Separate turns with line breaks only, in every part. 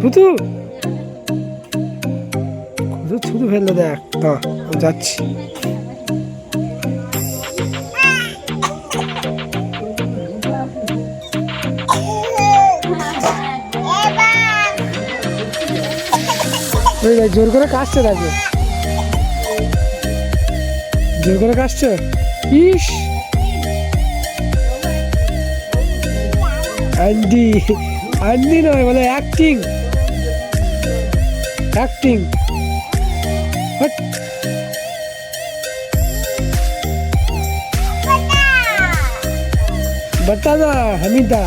থুতু কত থুতু ফেললে দেখ। না আমি যাচ্ছি। জোর করে কাশছে তাকে, জোর করে কাশছে। ইস আন্টি, আন্টি নয় বলে অ্যাক্টিং, অ্যাক্টিং। बता ना हमीदा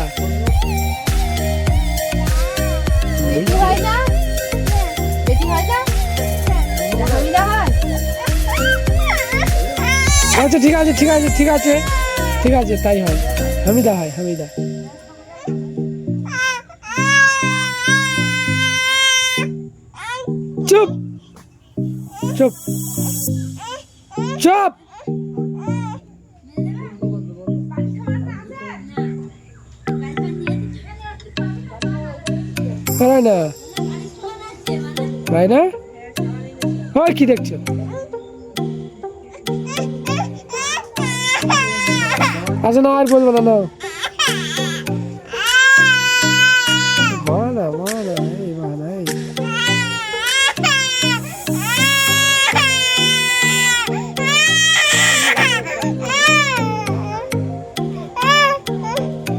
আচ্ছা ঠিক আছে ঠিক আছে ঠিক আছে ঠিক আছে তাই হয়। হামিদা হয় হামিদা। চুপ চুপ চুপ। রায়না রায়না হয় কি দেখছো? আচ্ছা না আর বলবো না, না বানা বানা এই বানা এই।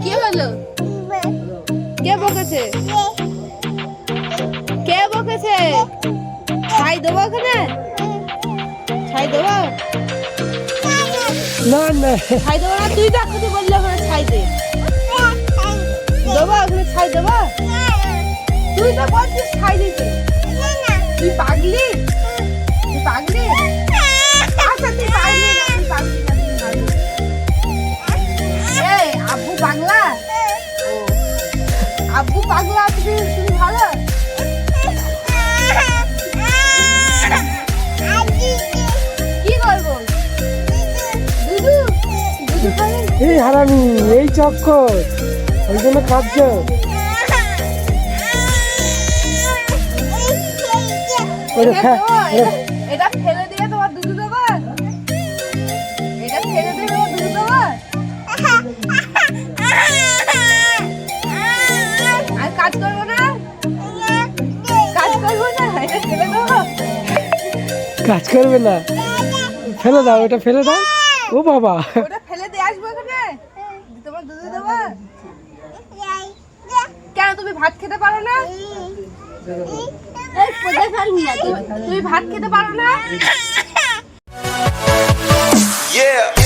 কি হলো? কে বকেছে? কে বকেছে? ছাই দেবো ওখানে? ছাই দেবো?
না না
ছাই দেবো না? তুই তো এখনই বললি ওখানে ছাই দে। দেবো ওখানে ছাই দেবো? তুই তো বলছিস ছাই দিতে। তুই পাগলি? তুই পাগলি? আচ্ছা তুই পাগলি না, তুই পাগলি না, তুই পাগলি। এই আব্বু পাগলা? আব্বু পাগলা, তুমি ভালো? কি করবো? দুধু দুধু খাবে?
এই হারামি এই চক্কর ওই জন্য খাচ্ছ।
এটা ফেলে দিয়ে তোমার দুধু দেবো? এটা ফেলে দিয়ে তোমার দুধু দেবো? আর কাজ করবো না? কাজ করবো না? এটা ফেলে দেবো?
কাজ করবে না, ফেলে দাও এটা ফেলে দাও। ও বাবা
ওটা ফেলে দিয়ে আসবো এখানে? তোমার দুধু দেবো? কেন তুমি ভাত খেতে পারো না? তুমি ভাত খেতে পারো না?
Yeah.